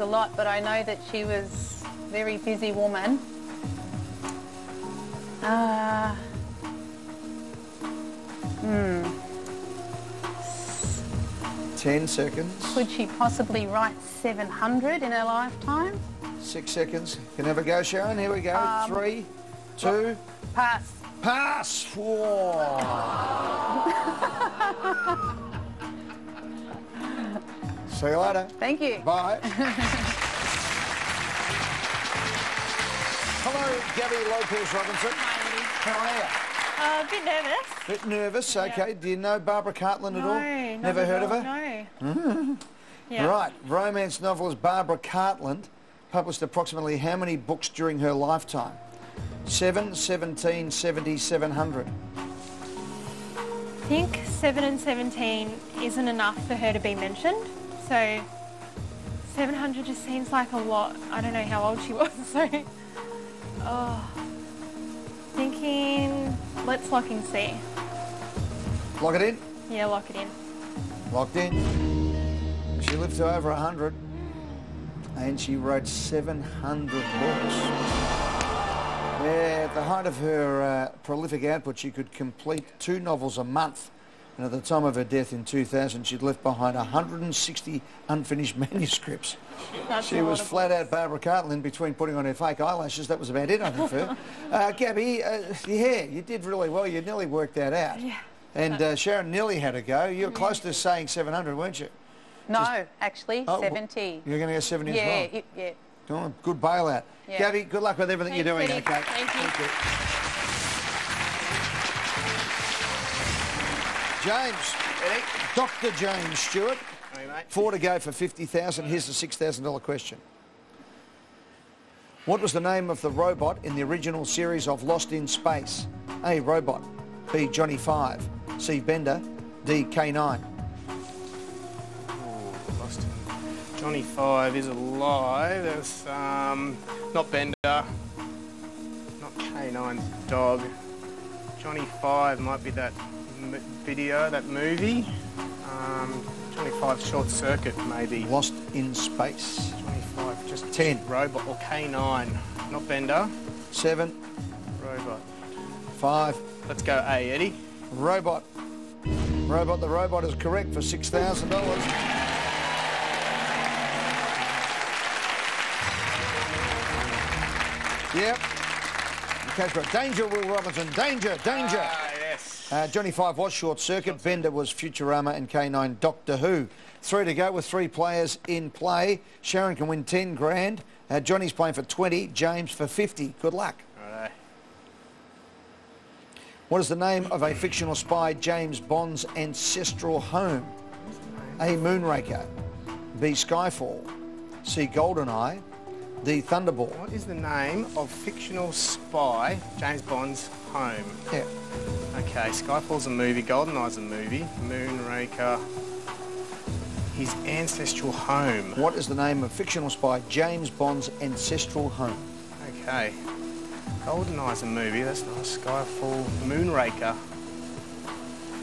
a lot, but I know that she was a very busy woman. 10 seconds. Could she possibly write 700 in her lifetime? 6 seconds. Can have a go, Sharon. Here we go. 3, 2... Pass. Pass! Whoa. See you later. Thank you. Bye. Hello, Gabby Lopez-Robinson. Hi, How are you? A bit nervous. Bit nervous, okay. Yeah. Do you know Barbara Cartland at all? No, Never heard of her? No. Yeah. Right. Romance novelist Barbara Cartland published approximately how many books during her lifetime? 7, 17, 70, 700. I think 7 and 17 isn't enough for her to be mentioned. So 700 just seems like a lot. I don't know how old she was, so... Thinking... Let's lock in C. Lock it in? Yeah, lock it in. Locked in. She lived to over 100 and she wrote 700 books. Yeah, at the height of her prolific output, she could complete 2 novels a month. And at the time of her death in 2000, she'd left behind 160 unfinished manuscripts. She was flat out Barbara Cartland between putting on her fake eyelashes. That was about it, I think, for her. Gabby, yeah, you did really well. You nearly worked that out. Yeah. And Sharon nearly had a go. You were close to saying 700, weren't you? No, actually, 70. You're going to go 70 as well? Yeah. Oh, good bailout. Yeah. Gabby, good luck with everything you're doing, Thanks, okay? Thank you. James. Eddie. Dr. James Stewart. Hey, mate. 4 to go for 50,000. Here's the $6,000 question. What was the name of the robot in the original series of Lost in Space? A, Robot. B, Johnny 5. C, Bender. D, K9. Lost. Johnny 5 is alive. There's not Bender, not K9's dog. Johnny 5 might be that video, that movie. Johnny 5 Short Circuit, maybe. Lost in Space. Johnny 5, just 10. Robot or K9, not Bender. 7. Robot. 5. Let's go A, Eddie. Robot. Robot. The robot is correct for $6,000. Yep. Okay, danger, Will Robinson. Danger, danger. Yes. Johnny 5 was Short Circuit. Bender was Futurama and K9 Doctor Who. 3 to go with 3 players in play. Sharon can win 10 grand. Johnny's playing for 20. James for 50. Good luck. Righto. What is the name of a fictional spy James Bond's ancestral home? A, Moonraker. B, Skyfall. C, Goldeneye. D, Thunderball. What is the name of fictional spy James Bond's home? Yeah. Okay, Skyfall's a movie, GoldenEye's a movie, Moonraker, his ancestral home. What is the name of fictional spy James Bond's ancestral home? Okay, GoldenEye's a movie, that's not Skyfall, Moonraker,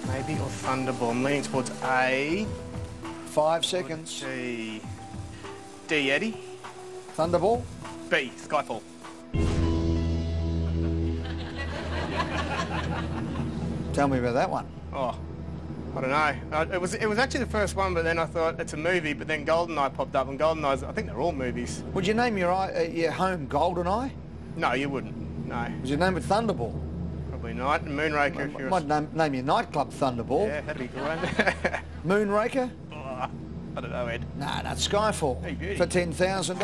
maybe, or Thunderball. I'm leaning towards A. 5 seconds. D. D, Eddie. Thunderball. B, Skyfall. Tell me about that one. Oh, I don't know. It was actually the first one, but then I thought it's a movie, but then GoldenEye popped up, and GoldenEye's, I think they're all movies. Would you name your home Goldeneye? No, you wouldn't. No, Would you name it Thunderball? probably not. Moonraker, if you're... Might name your nightclub Thunderball. Yeah, that'd be a good one. Moonraker? Oh, I don't know, Ed. Nah, that's Skyfall. Hey, beauty. For $10,000.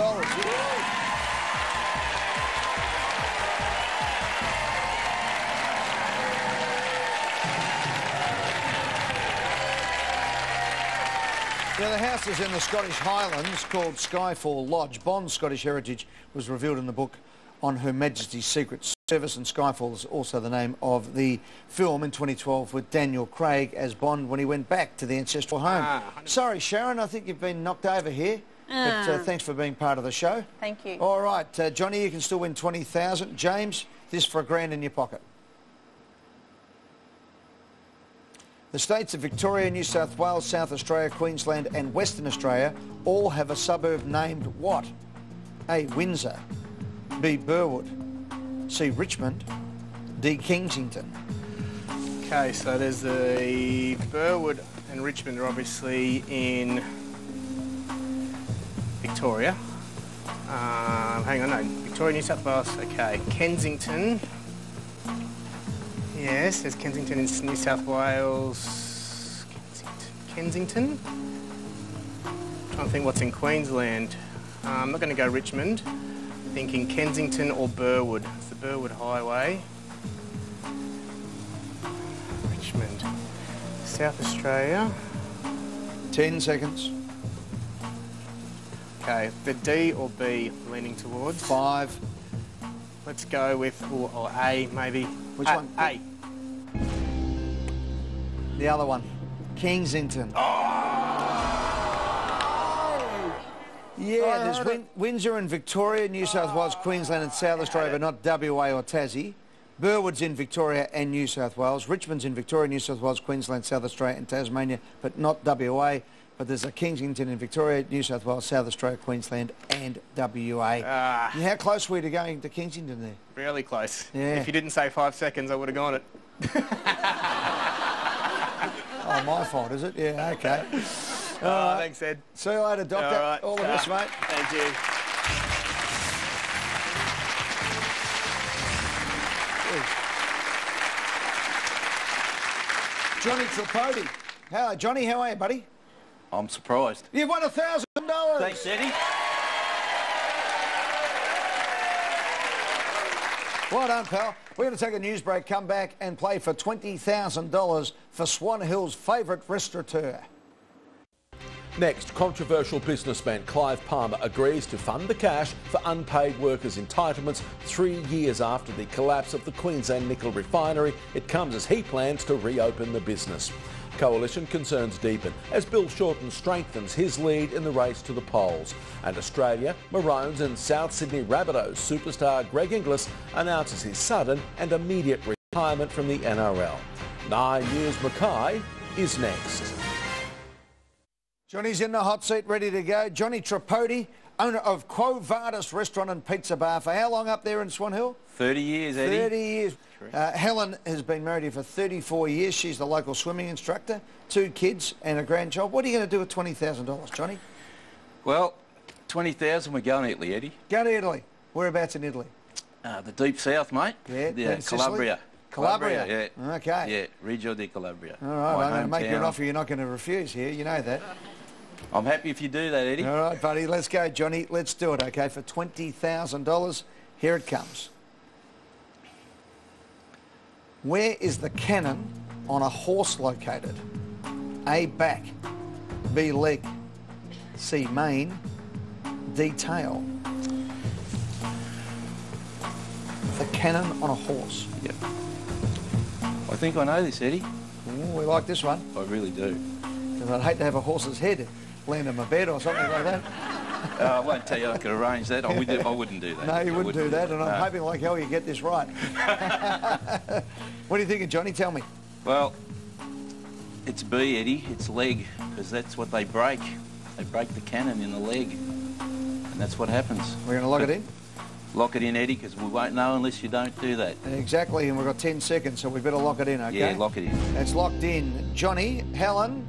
Now, the house is in the Scottish Highlands called Skyfall Lodge. Bond's Scottish heritage was revealed in the book On Her Majesty's Secret Service, and Skyfall is also the name of the film in 2012 with Daniel Craig as Bond when he went back to the ancestral home. Sorry, Sharon, I think you've been knocked over here, but thanks for being part of the show. Thank you. All right, Johnny, you can still win 20,000. James, this for $1,000 in your pocket. The states of Victoria, New South Wales, South Australia, Queensland and Western Australia all have a suburb named what? A. Windsor, B. Burwood, C. Richmond, D. Kensington. Okay, so there's the Burwood and Richmond are obviously in Victoria. Hang on, no, Victoria, New South Wales, okay. Kensington. Yes, there's Kensington in New South Wales. Kensington? Trying to think what's in Queensland. I'm not going to go Richmond. Thinking Kensington or Burwood. It's the Burwood Highway. Richmond. South Australia. 10 seconds. Okay, the D or B leaning towards? 5. Let's go with, or A maybe. Which one? A. The other one. Kensington. Yeah, there's Windsor in Victoria, New South Wales, Queensland and South Australia, but not WA or Tassie. Burwood's in Victoria and New South Wales. Richmond's in Victoria, New South Wales, Queensland, South Australia and Tasmania, but not WA. But there's a Kensington in Victoria, New South Wales, South Australia, Queensland and WA. How close were you to going to Kensington there? Really close. Yeah. If you didn't say 5 seconds, I would have gone it. Oh, my fault, is it? Yeah, okay. Thanks, Ed. See you later, Doctor. All right. All the best, mate. Thank you. Johnny Tripodi. Hello, Johnny. How are you, buddy? I'm surprised. You've won $1,000. Thanks, Eddie. Well done, pal. We're going to take a news break, come back and play for $20,000 for Swan Hill's favourite restaurateur. Next, controversial businessman Clive Palmer agrees to fund the cash for unpaid workers' entitlements 3 years after the collapse of the Queensland nickel refinery. It comes as he plans to reopen the business. Coalition concerns deepen as Bill Shorten strengthens his lead in the race to the polls. And Australia, Maroons and South Sydney Rabbitohs superstar Greg Inglis announces his sudden and immediate retirement from the NRL. 9 News Mackay is next. Johnny's in the hot seat, ready to go. Johnny Tripodi, owner of Quo Vadis Restaurant and Pizza Bar. For how long up there in Swan Hill? 30 years, Eddie. 30 years. Helen has been married here for 34 years. She's the local swimming instructor, 2 kids and a grandchild. What are you going to do with $20,000, Johnny? Well, 20,000, we're going to Italy, Eddie. Go to Italy. Whereabouts in Italy? The deep south, mate. Yeah, Calabria. Calabria? Yeah. Okay. Yeah, Reggio di Calabria. All right, I'm going to make you an offer you're not going to refuse here. You know that. I'm happy if you do that, Eddie. All right, buddy. Let's go, Johnny. Let's do it, okay? For $20,000, here it comes. Where is the cannon on a horse located? A, back. B, leg. C, mane. D, tail. The cannon on a horse. Yep. I think I know this, Eddie. Ooh, we like this one. I really do. Because I'd hate to have a horse's head land on my bed or something like that. I won't tell you I could arrange that. I wouldn't do that. No, you wouldn't do that, and I'm hoping like hell you get this right. What are you thinking, Johnny? Tell me. Well, it's B, Eddie. It's leg, because that's what they break. They break the cannon in the leg, and that's what happens. We're going to lock it in? Lock it in, Eddie, because we won't know unless you don't do that. Exactly, and we've got 10 seconds, so we better lock it in, okay? Yeah, lock it in. It's locked in. Johnny, Helen,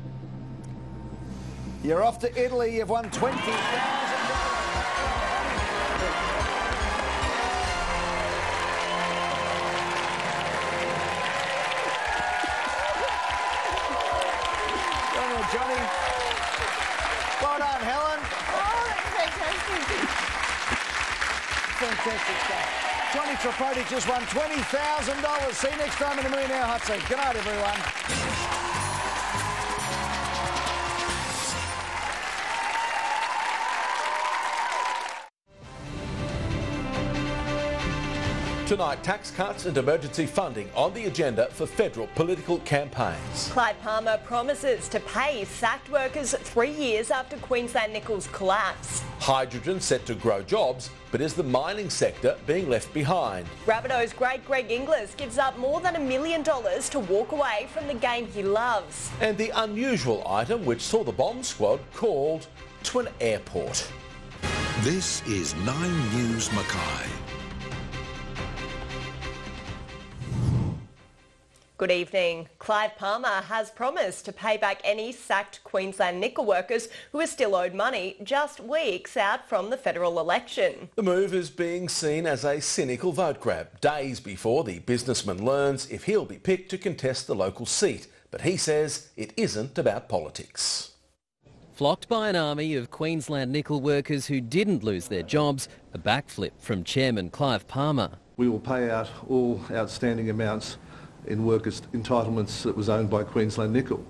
you're off to Italy. You've won $20,000. Johnny. Well done, Helen. Oh, that's fantastic. Fantastic stuff. Johnny Tripodi just won $20,000. See you next time in the Millionaire Hot Seat. Good night, everyone. Tonight, tax cuts and emergency funding on the agenda for federal political campaigns. Clive Palmer promises to pay sacked workers 3 years after Queensland Nickel's collapse. Hydrogen set to grow jobs, but is the mining sector being left behind? Rabbitohs great Greg Inglis gives up more than $1 million to walk away from the game he loves. And the unusual item which saw the bomb squad called to an airport. This is 9 News Mackay. Good evening. Clive Palmer has promised to pay back any sacked Queensland nickel workers who are still owed money just weeks out from the federal election. The move is being seen as a cynical vote grab, days before the businessman learns if he'll be picked to contest the local seat. But he says it isn't about politics. Flocked by an army of Queensland nickel workers who didn't lose their jobs, a backflip from Chairman Clive Palmer. We will pay out all outstanding amounts in workers' entitlements that was owned by Queensland Nickel.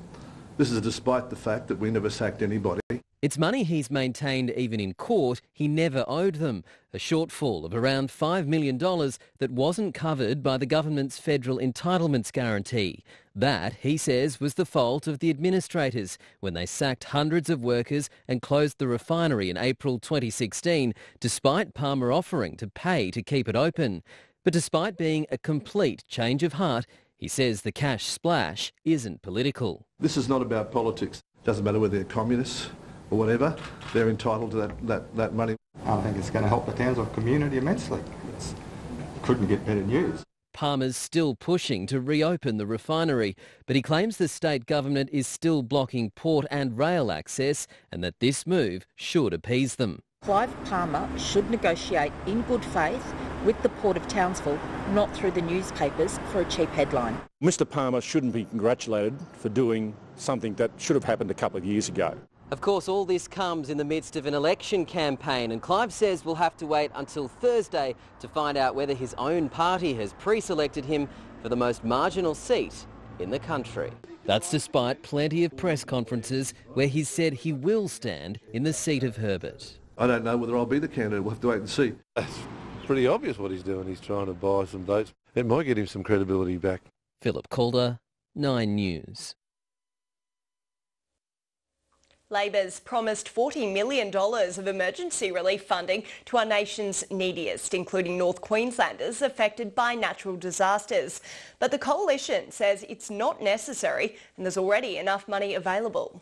This is despite the fact that we never sacked anybody. It's money he's maintained even in court he never owed them, a shortfall of around $5 million that wasn't covered by the government's federal entitlements guarantee. That, he says, was the fault of the administrators when they sacked hundreds of workers and closed the refinery in April 2016, despite Palmer offering to pay to keep it open. But despite being a complete change of heart, he says the cash splash isn't political. This is not about politics. It doesn't matter whether they're communists or whatever, they're entitled to that money. I think it's going to help the Townsville community immensely. Couldn't get better news. Palmer's still pushing to reopen the refinery, but he claims the state government is still blocking port and rail access and that this move should appease them. Clive Palmer should negotiate in good faith with the Port of Townsville, not through the newspapers for a cheap headline. Mr Palmer shouldn't be congratulated for doing something that should have happened a couple of years ago. Of course, all this comes in the midst of an election campaign, and Clive says we'll have to wait until Thursday to find out whether his own party has pre-selected him for the most marginal seat in the country. That's despite plenty of press conferences where he's said he will stand in the seat of Herbert. I don't know whether I'll be the candidate. We'll have to wait and see. That's pretty obvious what he's doing. He's trying to buy some votes. It might get him some credibility back. Philip Calder, 9 News. Labor's promised $40 million of emergency relief funding to our nation's neediest, including North Queenslanders affected by natural disasters. But the coalition says it's not necessary and there's already enough money available.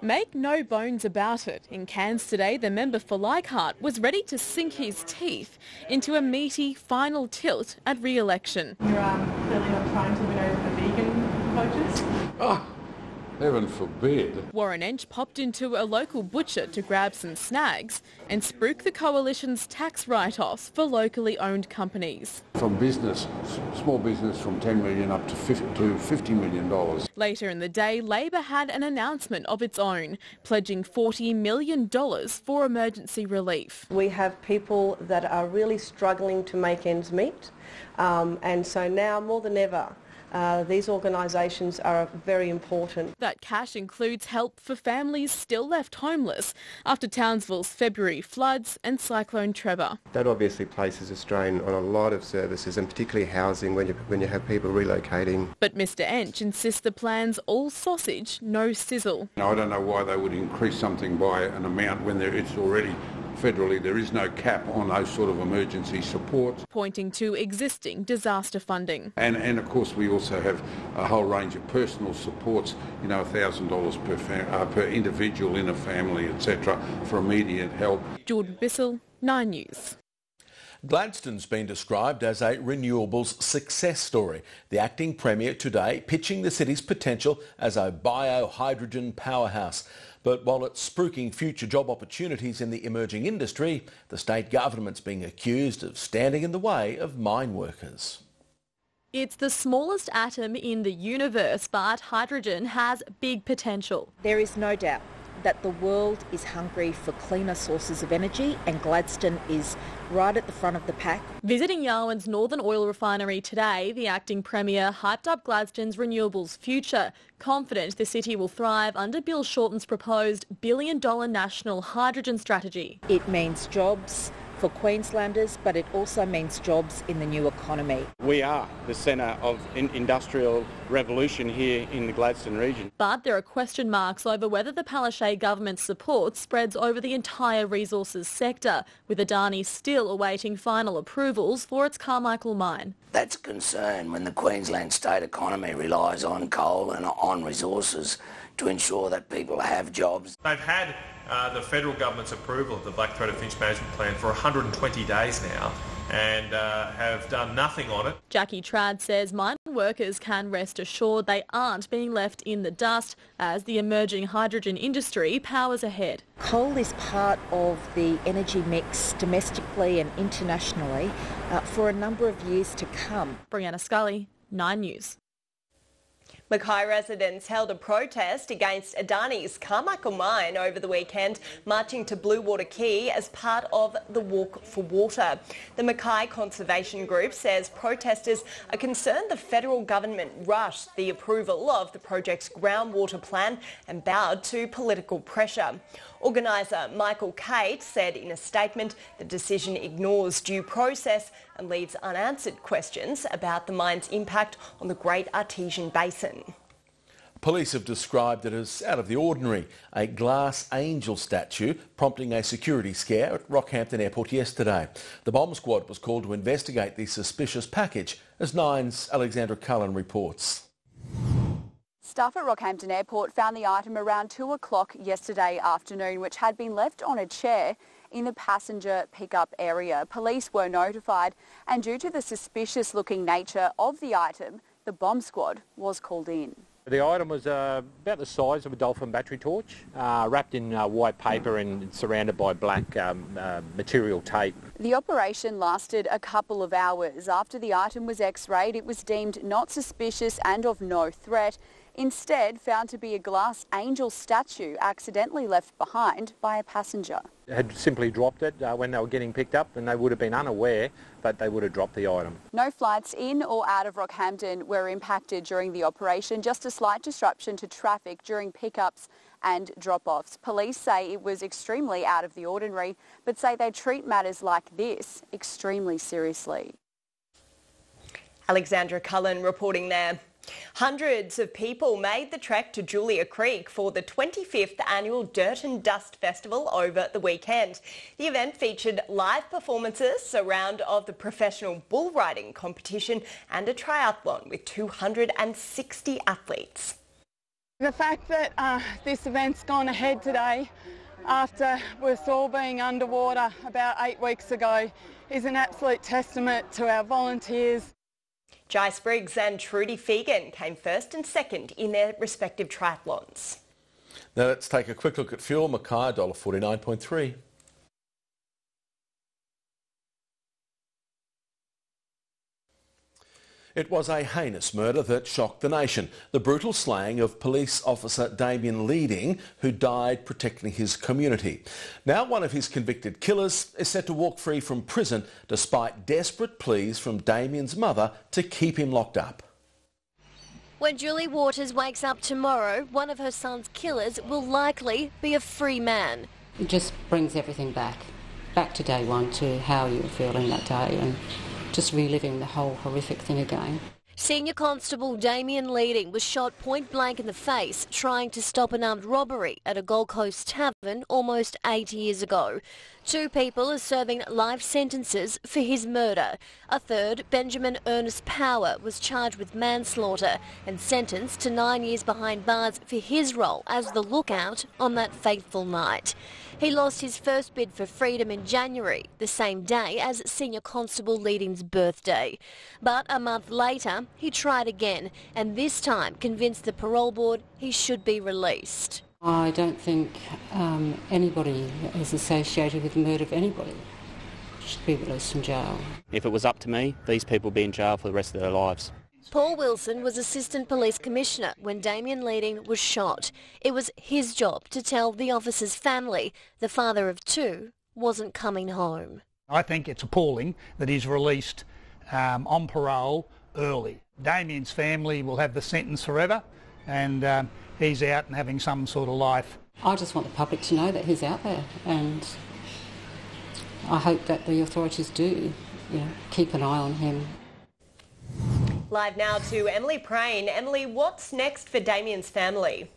Make no bones about it. In Cairns today, the member for Leichhardt was ready to sink his teeth into a meaty final tilt at re-election. You're clearly not trying to win over the vegan voters? Oh, heaven forbid. Warren Ench popped into a local butcher to grab some snags and spruik the coalition's tax write-offs for locally owned companies. From business, small business from $10 million up to $50 million. Later in the day, Labor had an announcement of its own, pledging $40 million for emergency relief. We have people that are really struggling to make ends meet, and so now more than ever, these organisations are very important. That cash includes help for families still left homeless after Townsville's February floods and Cyclone Trevor. That obviously places a strain on a lot of services, and particularly housing when you have people relocating. But Mr Ench insists the plan's all sausage, no sizzle. Now, I don't know why they would increase something by an amount when it's already federally, there is no cap on those sort of emergency supports. Pointing to existing disaster funding. And of course we also have a whole range of personal supports, you know, $1,000 per individual in a family, etc., for immediate help. Jordan Bissell, 9 News. Gladstone's been described as a renewables success story. The acting Premier today pitching the city's potential as a bio-hydrogen powerhouse. But while it's spruiking future job opportunities in the emerging industry, the state government's being accused of standing in the way of mine workers. It's the smallest atom in the universe, but hydrogen has big potential. There is no doubt that the world is hungry for cleaner sources of energy, and Gladstone is right at the front of the pack. Visiting Yarwun's Northern Oil Refinery today, the acting Premier hyped up Gladstone's renewables future, confident the city will thrive under Bill Shorten's proposed $1 billion national hydrogen strategy. It means jobs, for Queenslanders, but it also means jobs in the new economy. We are the centre of industrial revolution here in the Gladstone region. But there are question marks over whether the Palaszczuk government's support spreads over the entire resources sector, with Adani still awaiting final approvals for its Carmichael mine. That's a concern when the Queensland state economy relies on coal and on resources to ensure that people have jobs. They've had the federal government's approval of the Blackthroated Finch Management Plan for 120 days now and have done nothing on it. Jackie Trad says mine workers can rest assured they aren't being left in the dust as the emerging hydrogen industry powers ahead. Coal is part of the energy mix domestically and internationally for a number of years to come. Brianna Scully, 9 News. Mackay residents held a protest against Adani's Carmichael mine over the weekend, marching to Bluewater Quay as part of the Walk for Water. The Mackay Conservation Group says protesters are concerned the federal government rushed the approval of the project's groundwater plan and bowed to political pressure. Organiser Michael Cate said in a statement the decision ignores due process and leaves unanswered questions about the mine's impact on the Great Artesian Basin. Police have described it as out of the ordinary, a glass angel statue prompting a security scare at Rockhampton Airport yesterday. The bomb squad was called to investigate the suspicious package, as Nine's Alexandra Cullen reports. Staff at Rockhampton Airport found the item around 2 o'clock yesterday afternoon, which had been left on a chair in the passenger pickup area. Police were notified, and due to the suspicious-looking nature of the item, the bomb squad was called in. The item was about the size of a dolphin battery torch, wrapped in white paper and surrounded by black material tape. The operation lasted a couple of hours. After the item was x-rayed, it was deemed not suspicious and of no threat. Instead, found to be a glass angel statue accidentally left behind by a passenger. Had simply dropped it when they were getting picked up, and they would have been unaware that they would have dropped the item. No flights in or out of Rockhampton were impacted during the operation, just a slight disruption to traffic during pickups and drop-offs. Police say it was extremely out of the ordinary, but say they treat matters like this extremely seriously. Alexandra Cullen reporting there. Hundreds of people made the trek to Julia Creek for the 25th annual Dirt and Dust Festival over the weekend. The event featured live performances, a round of the professional bull riding competition and a triathlon with 260 athletes. The fact that this event's gone ahead today after us all being underwater about 8 weeks ago is an absolute testament to our volunteers. Jai Spriggs and Trudy Fegan came first and second in their respective triathlons. Now let's take a quick look at fuel. Mackay $1.49.3. It was a heinous murder that shocked the nation. The brutal slaying of police officer Damien Leading, who died protecting his community. Now one of his convicted killers is set to walk free from prison despite desperate pleas from Damien's mother to keep him locked up. When Julie Waters wakes up tomorrow, one of her son's killers will likely be a free man. It just brings everything back to day one, to how you were feeling that day, and just reliving the whole horrific thing again. Senior Constable Damien Leading was shot point blank in the face trying to stop an armed robbery at a Gold Coast tavern almost 8 years ago. 2 people are serving life sentences for his murder. A third, Benjamin Ernest Power, was charged with manslaughter and sentenced to 9 years behind bars for his role as the lookout on that fateful night. He lost his first bid for freedom in January, the same day as Senior Constable Leading's birthday. But a month later, he tried again, and this time convinced the parole board he should be released. I don't think anybody is associated with the murder of anybody should be released from jail. If it was up to me, these people would be in jail for the rest of their lives. Paul Wilson was Assistant Police Commissioner when Damien Leading was shot. It was his job to tell the officer's family the father of 2 wasn't coming home. I think it's appalling that he's released on parole early. Damien's family will have the sentence forever, and he's out and having some sort of life. I just want the public to know that he's out there, and I hope that the authorities do, keep an eye on him. Live now to Emily Prain. Emily, what's next for Damien's family?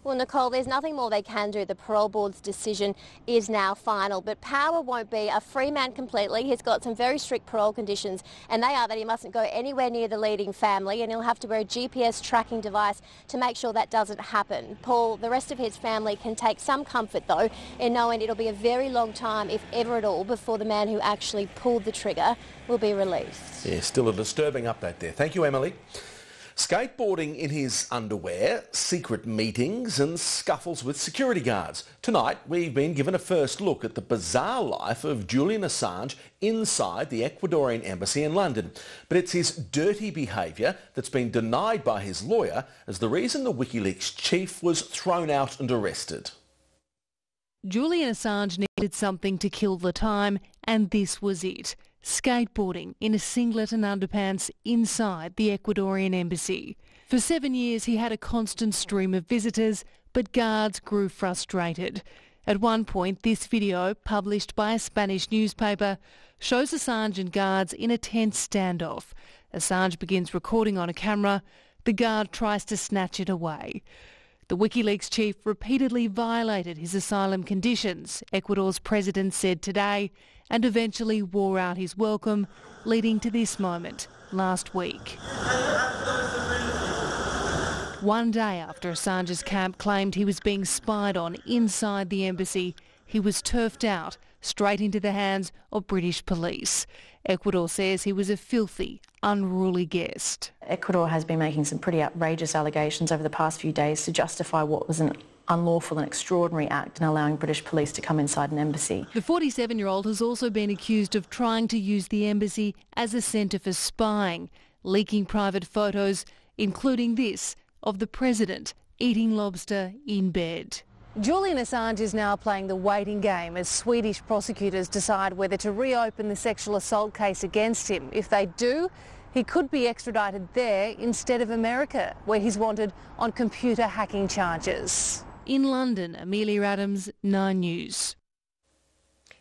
Well, Nicole, there's nothing more they can do. The parole board's decision is now final, but Power won't be a free man completely. He's got some very strict parole conditions, and they are that he mustn't go anywhere near the leading family, and he'll have to wear a GPS tracking device to make sure that doesn't happen. Paul, the rest of his family can take some comfort, though, in knowing it'll be a very long time, if ever at all, before the man who actually pulled the trigger will be released. Yeah, still a disturbing update there. Thank you, Emily. Skateboarding in his underwear, secret meetings and scuffles with security guards. Tonight, we've been given a first look at the bizarre life of Julian Assange inside the Ecuadorian embassy in London. But it's his dirty behaviour that's been denied by his lawyer as the reason the WikiLeaks chief was thrown out and arrested. Julian Assange needed something to kill the time, and this was it. Skateboarding in a singlet and underpants inside the Ecuadorian embassy. For 7 years he had a constant stream of visitors, but guards grew frustrated. At one point, this video, published by a Spanish newspaper, shows Assange and guards in a tense standoff. Assange begins recording on a camera. The guard tries to snatch it away. The WikiLeaks chief repeatedly violated his asylum conditions, Ecuador's president said today, and eventually wore out his welcome, leading to this moment last week. One day after Assange's camp claimed he was being spied on inside the embassy, he was turfed out straight into the hands of British police. Ecuador says he was a filthy, unruly guest. Ecuador has been making some pretty outrageous allegations over the past few days to justify what was an unlawful and extraordinary act in allowing British police to come inside an embassy. The 47-year-old has also been accused of trying to use the embassy as a centre for spying, leaking private photos, including this of the president eating lobster in bed. Julian Assange is now playing the waiting game as Swedish prosecutors decide whether to reopen the sexual assault case against him. If they do, he could be extradited there instead of America, where he's wanted on computer hacking charges. In London, Amelia Adams, 9 News.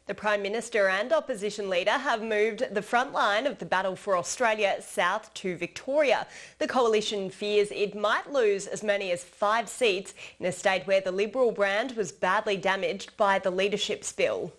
The Prime Minister and opposition leader have moved the front line of the battle for Australia south to Victoria. The coalition fears it might lose as many as 5 seats in a state where the Liberal brand was badly damaged by the leadership spill.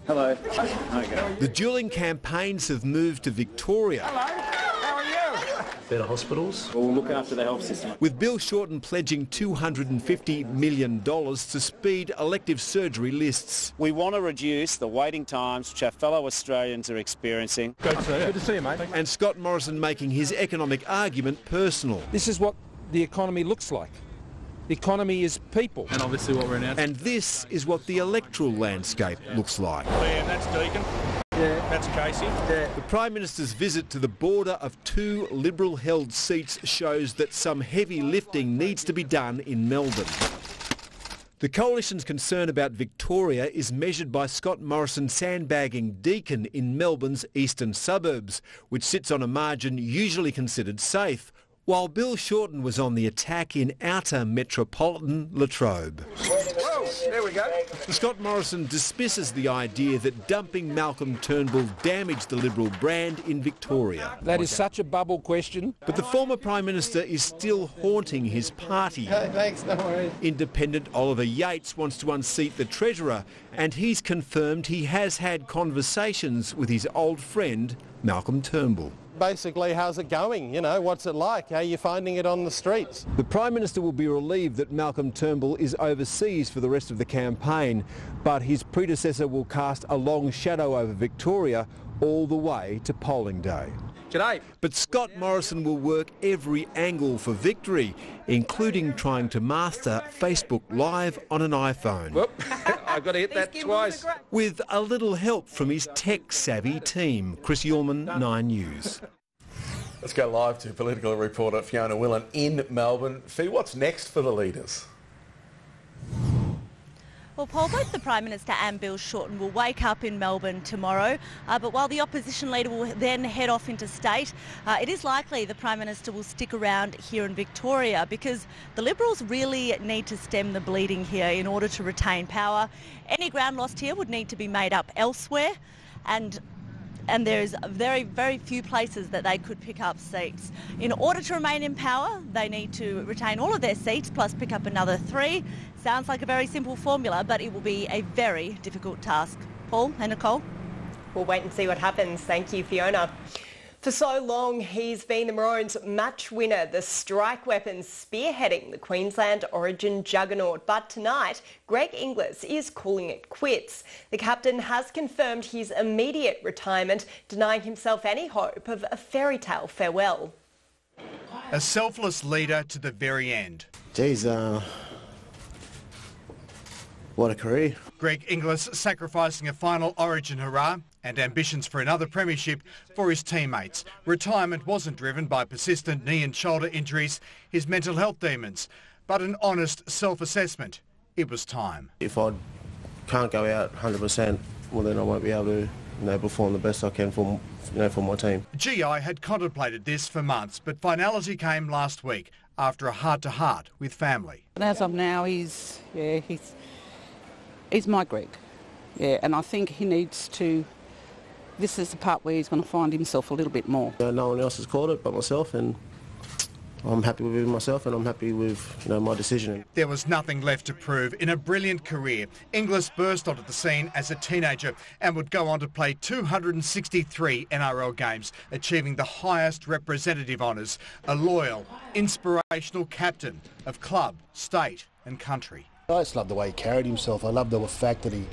Hello. The dueling campaigns have moved to Victoria. Hello. How are you? Better hospitals. We'll look after the health system. With Bill Shorten pledging $250 million to speed elective surgery lists. We want to reduce the waiting times which our fellow Australians are experiencing. Good to see you, mate. And Scott Morrison making his economic argument personal. This is what the economy looks like. The economy is people. And obviously what we're announcing. And this is what the electoral landscape looks like. And that's Deakin. Yeah. That's Casey. Yeah. The Prime Minister's visit to the border of 2 Liberal-held seats shows that some heavy lifting needs to be done in Melbourne. The Coalition's concern about Victoria is measured by Scott Morrison sandbagging Deakin in Melbourne's eastern suburbs, which sits on a margin usually considered safe, while Bill Shorten was on the attack in outer metropolitan Latrobe. Whoa, there we go. Scott Morrison dismisses the idea that dumping Malcolm Turnbull damaged the Liberal brand in Victoria. That is such a bubble question. But the former Prime Minister is still haunting his party. Thanks, no worries. Independent Oliver Yates wants to unseat the Treasurer, and he's confirmed he has had conversations with his old friend Malcolm Turnbull. Basically, how's it going? You know, what's it like? How are you finding it on the streets? The Prime Minister will be relieved that Malcolm Turnbull is overseas for the rest of the campaign, but his predecessor will cast a long shadow over Victoria all the way to polling day. G'day. But Scott Morrison will work every angle for victory, including trying to master Facebook Live on an iPhone. Whoop, I've got to hit that twice. With a little help from his tech-savvy team. Chris Ullman, 9 News. Let's go live to political reporter Fiona Willan in Melbourne. Fee, what's next for the leaders? Well, Paul, both the Prime Minister and Bill Shorten will wake up in Melbourne tomorrow, but while the opposition leader will then head off interstate, it is likely the Prime Minister will stick around here in Victoria because the Liberals really need to stem the bleeding here in order to retain power. Any ground lost here would need to be made up elsewhere, and there's very, very few places that they could pick up seats. In order to remain in power, they need to retain all of their seats plus pick up another 3. Sounds like a very simple formula, but it will be a very difficult task. Paul and Nicole? We'll wait and see what happens. Thank you, Fiona. For so long, he's been the Maroons' match winner, the strike weapon spearheading the Queensland Origin juggernaut. But tonight, Greg Inglis is calling it quits. The captain has confirmed his immediate retirement, denying himself any hope of a fairy tale farewell. A selfless leader to the very end. Geez, what a career. Greg Inglis sacrificing a final Origin hurrah and ambitions for another premiership for his teammates. Retirement wasn't driven by persistent knee and shoulder injuries, his mental health demons, but an honest self-assessment. It was time. If I can't go out 100%, well then I won't be able to perform the best I can for my team. GI had contemplated this for months, but finality came last week after a heart-to-heart with family. And as of now, he's my Greg. Yeah, and I think he needs to. This is the part where he's going to find himself a little bit more. No one else has called it but myself, and I'm happy with myself and I'm happy with my decision. There was nothing left to prove in a brilliant career. Inglis burst onto the scene as a teenager and would go on to play 263 NRL games, achieving the highest representative honours, a loyal, inspirational captain of club, state and country. I just love the way he carried himself. I love the fact that he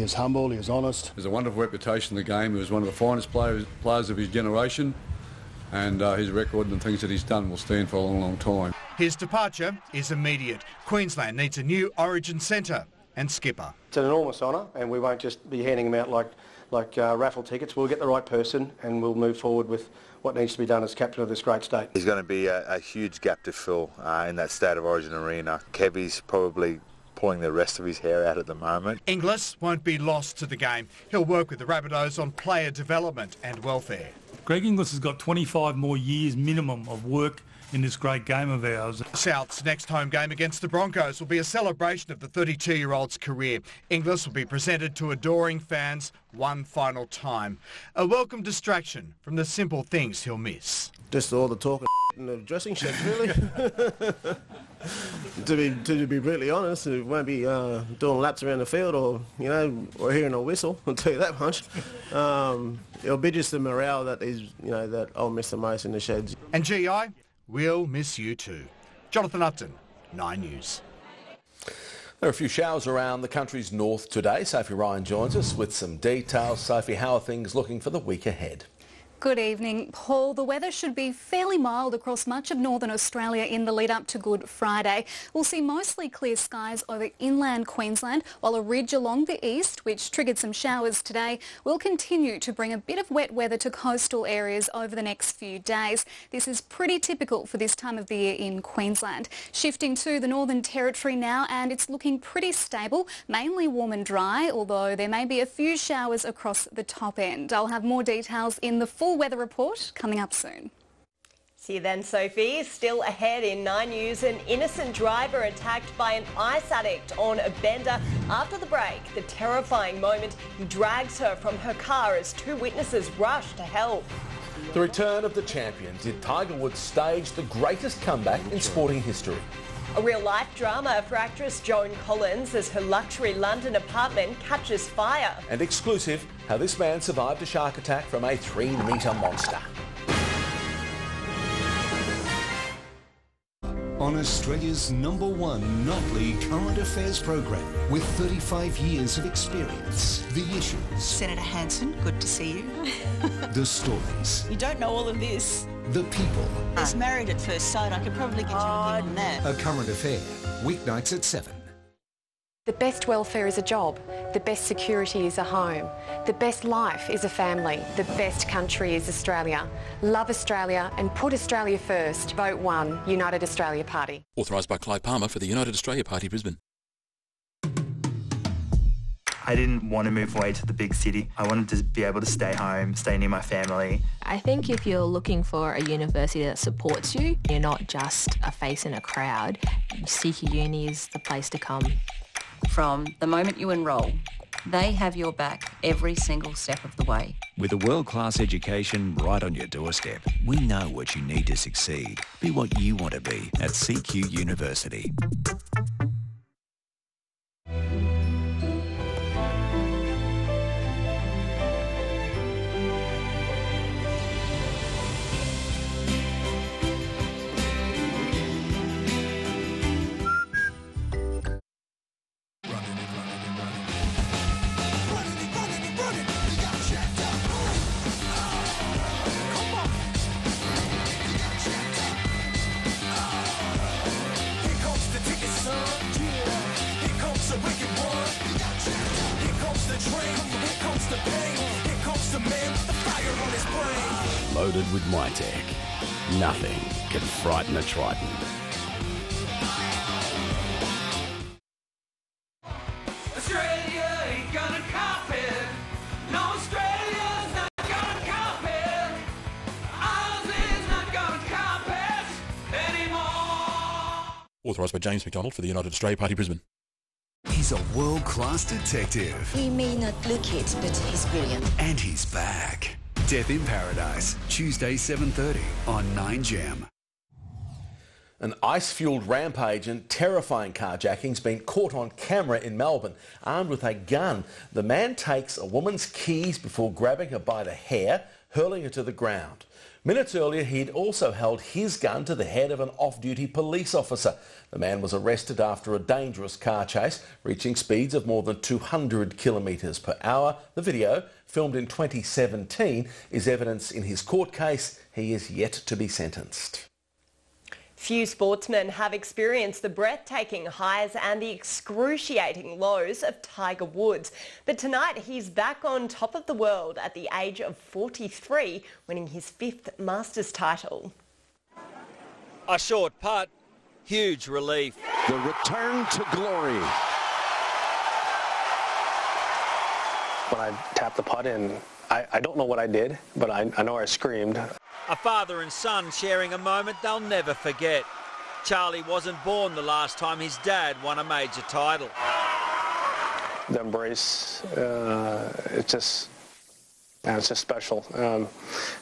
was humble, he was honest. There's a wonderful reputation in the game. He was one of the finest players of his generation, and his record and the things that he's done will stand for a long, long time. His departure is immediate. Queensland needs a new Origin centre and skipper. It's an enormous honour, and we won't just be handing them out like raffle tickets. We'll get the right person and we'll move forward with what needs to be done as captain of this great state. There's going to be a huge gap to fill in that State of Origin arena. Kevy's probably pulling the rest of his hair out at the moment. Inglis won't be lost to the game. He'll work with the Rabbitohs on player development and welfare. Greg Inglis has got 25 more years minimum of work in this great game of ours. South's next home game against the Broncos will be a celebration of the 32-year-old's career. Inglis will be presented to adoring fans one final time. A welcome distraction from the simple things he'll miss. Just all the talk in the dressing shed, really. to be brutally honest, it won't be doing laps around the field or hearing a whistle. I'll tell you that much. It'll be just the morale that I'll miss the most in the sheds. And GI, we'll miss you too. Jonathan Upton, 9 News. There are a few showers around the country's north today. Sophie Ryan joins us with some details. Sophie, how are things looking for the week ahead? Good evening, Paul. The weather should be fairly mild across much of northern Australia in the lead up to Good Friday. We'll see mostly clear skies over inland Queensland, while a ridge along the east, which triggered some showers today, will continue to bring a bit of wet weather to coastal areas over the next few days. This is pretty typical for this time of the year in Queensland. Shifting to the Northern Territory now, and it's looking pretty stable, mainly warm and dry, although there may be a few showers across the top end. I'll have more details in the full weather report coming up soon. See you then, Sophie. Still ahead in 9 News, an innocent driver attacked by an ice addict on a bender. After the break, the terrifying moment he drags her from her car as 2 witnesses rush to help. The return of the champion. Did Tiger Woods stage the greatest comeback in sporting history? A real-life drama for actress Joan Collins as her luxury London apartment catches fire. And exclusive, how this man survived a shark attack from a 3-metre monster. On Australia's #1 nightly current affairs program with 35 years of experience. The issues. Senator Hanson, good to see you. The stories. You don't know all of this. The people. There's Married at First Sight. I could probably get you on that. A current affair. Weeknights at 7. The best welfare is a job. The best security is a home. The best life is a family. The best country is Australia. Love Australia and put Australia first. Vote 1, United Australia Party. Authorised by Clive Palmer for the United Australia Party, Brisbane. I didn't want to move away to the big city. I wanted to be able to stay home, stay near my family. I think if you're looking for a university that supports you, you're not just a face in a crowd, CQ Uni is the place to come. From the moment you enrol, they have your back every single step of the way. With a world-class education right on your doorstep, we know what you need to succeed. Be what you want to be at CQ University. Loaded with Mytech. Nothing can frighten a Triton. Australia ain't gonna cop it. No, Australia's not gonna cop it. Aussie's not gonna cop it anymore. Authorised by James McDonald for the United Australia Party, Brisbane. He's a world-class detective. He may not look it, but he's brilliant. And he's back. Death in Paradise, Tuesday 7:30 on 9Gem. An ice-fuelled rampage and terrifying carjacking's been caught on camera in Melbourne. Armed with a gun, the man takes a woman's keys before grabbing her by the hair, hurling her to the ground. Minutes earlier, he'd also held his gun to the head of an off-duty police officer. The man was arrested after a dangerous car chase, reaching speeds of more than 200 kilometres per hour. The video, filmed in 2017, is evidence in his court case. He is yet to be sentenced. Few sportsmen have experienced the breathtaking highs and the excruciating lows of Tiger Woods. But tonight he's back on top of the world at the age of 43, winning his 5th Masters title. A short putt, huge relief. The return to glory. When I tapped the putt in, I don't know what I did, but I know I screamed. A father and son sharing a moment they'll never forget. Charlie wasn't born the last time his dad won a major title. The embrace, it's just special.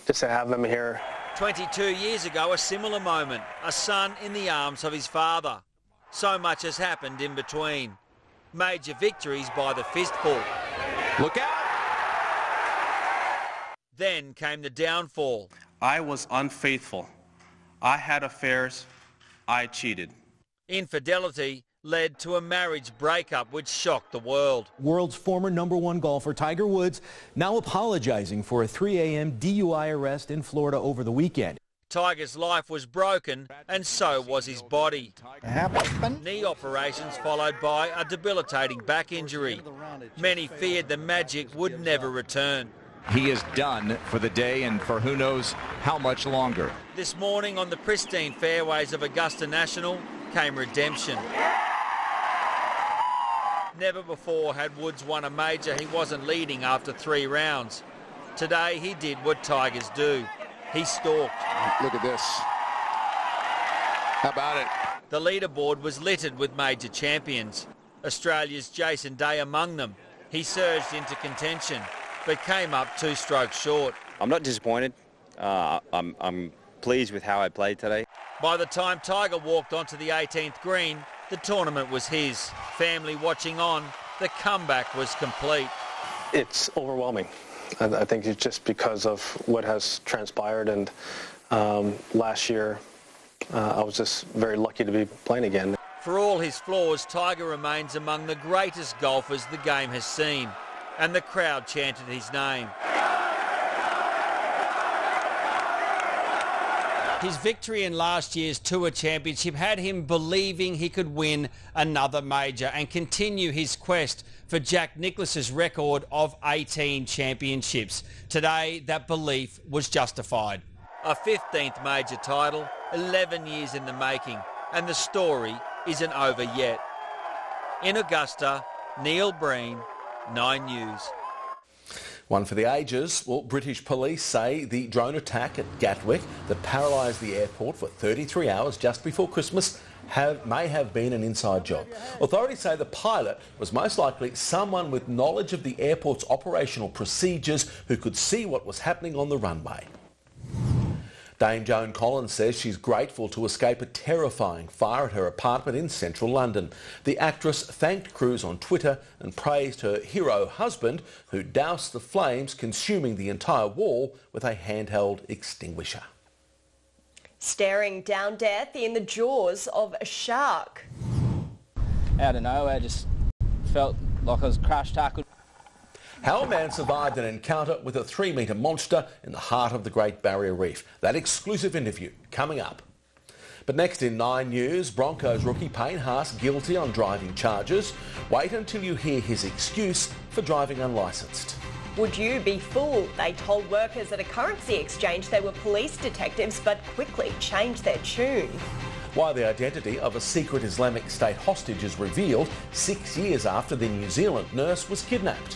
Just to have them here. 22 years ago, a similar moment. A son in the arms of his father. So much has happened in between. Major victories by the fistful. Look out! Then came the downfall. I was unfaithful. I had affairs. I cheated. Infidelity led to a marriage breakup which shocked the world. World's former #1 golfer Tiger Woods now apologizing for a 3 a.m. DUI arrest in Florida over the weekend. Tiger's life was broken and so was his body. Knee operations followed by a debilitating back injury. Many feared the magic would never return. He is done for the day and for who knows how much longer. This morning on the pristine fairways of Augusta National came redemption. Never before had Woods won a major he wasn't leading after 3 rounds. Today he did what Tigers do. He stalked. Look at this. How about it? The leaderboard was littered with major champions. Australia's Jason Day among them. He surged into contention, but came up 2 strokes short. I'm not disappointed. I'm pleased with how I played today. By the time Tiger walked onto the 18th green, the tournament was his. Family watching on, the comeback was complete. It's overwhelming. I think it's just because of what has transpired, and last year I was just very lucky to be playing again. For all his flaws, Tiger remains among the greatest golfers the game has seen, and the crowd chanted his name. His victory in last year's Tour Championship had him believing he could win another major and continue his quest for Jack Nicklaus's record of 18 championships. Today, that belief was justified. A 15th major title, 11 years in the making, and the story isn't over yet. In Augusta, Neil Breen, 9 News. One for the ages. Well, British police say the drone attack at Gatwick that paralysed the airport for 33 hours just before Christmas may have been an inside job. Authorities say the pilot was most likely someone with knowledge of the airport's operational procedures who could see what was happening on the runway. Dame Joan Collins says she's grateful to escape a terrifying fire at her apartment in central London. The actress thanked crews on Twitter and praised her hero husband, who doused the flames, consuming the entire wall with a handheld extinguisher. Staring down death in the jaws of a shark. Out of nowhere, I just felt like I was crash tackled. How a man survived an encounter with a 3-metre monster in the heart of the Great Barrier Reef. That exclusive interview coming up. But next in 9 News, Broncos rookie Payne Haas guilty on driving charges. Wait until you hear his excuse for driving unlicensed. Would you be fooled? They told workers at a currency exchange they were police detectives but quickly changed their tune. Why the identity of a secret Islamic State hostage is revealed 6 years after the New Zealand nurse was kidnapped.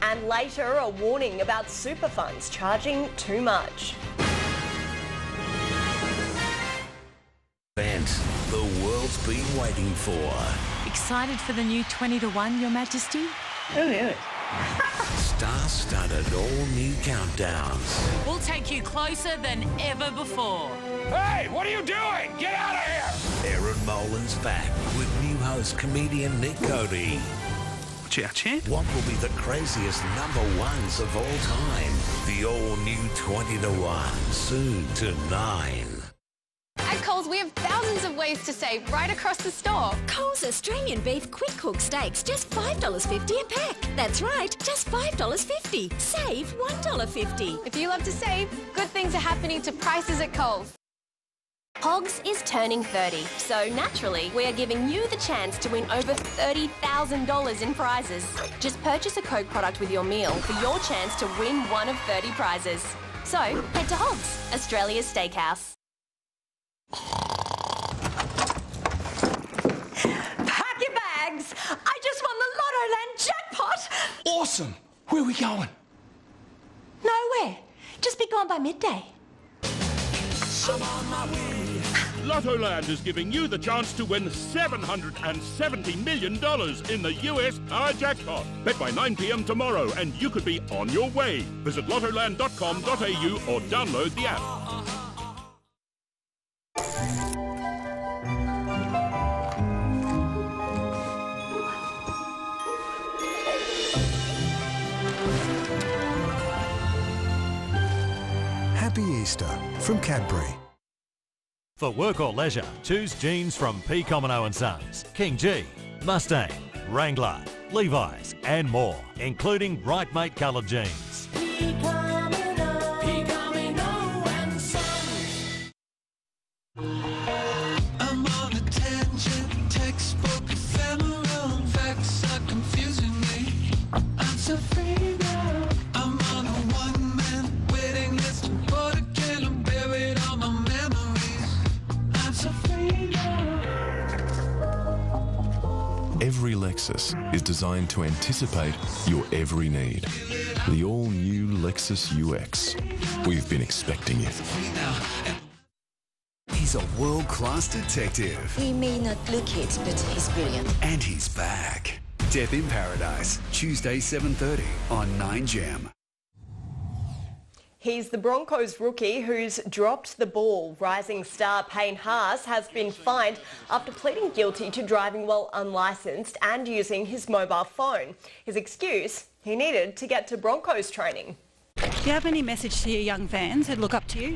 And later, a warning about super funds charging too much. Event the world's been waiting for. Excited for the new 20 to 1, Your Majesty? Oh, yeah. Star-studded all-new countdowns. We'll take you closer than ever before. Hey, what are you doing? Get out of here! Aaron Molan's back with new host comedian Nick Cody. Watch out, champ. What will be the craziest number ones of all time? The all-new 20 to 1, soon to 9. At Coles, we have thousands of ways to save right across the store. Coles Australian Beef Quick Cook Steaks, just $5.50 a pack. That's right, just $5.50. Save $1.50. If you love to save, good things are happening to prices at Coles. Hogs is turning 30, so naturally we are giving you the chance to win over $30,000 in prizes. Just purchase a Coke product with your meal for your chance to win one of 30 prizes. So head to Hogs, Australia's steakhouse. Pack your bags! I just won the Lottoland jackpot! Awesome! Where are we going? Nowhere. Just be gone by midday. I'm on my way. Lottoland is giving you the chance to win $770 million in the US Power Jackpot. Bet by 9 p.m. tomorrow and you could be on your way. Visit lottoland.com.au or download the app. Happy Easter from Cadbury. For work or leisure, choose jeans from P. Comino & Sons, King G, Mustang, Wrangler, Levi's and more, including Right Mate coloured jeans. I'm on a tangent, textbook ephemeral, facts are confusing me. I'm so free now. I'm on a one-man waiting list to board again. I'm buried all my memories. I'm so free now. Every Lexus is designed to anticipate your every need. The all-new Lexus UX. We've been expecting you. He's a world-class detective. He may not look it, but he's brilliant. And he's back. Death in Paradise, Tuesday 7:30 on 9Gem. He's the Broncos rookie who's dropped the ball. Rising star Payne Haas has been fined after pleading guilty to driving while unlicensed and using his mobile phone. His excuse, he needed to get to Broncos training. Do you have any message to your young fans who look up to you?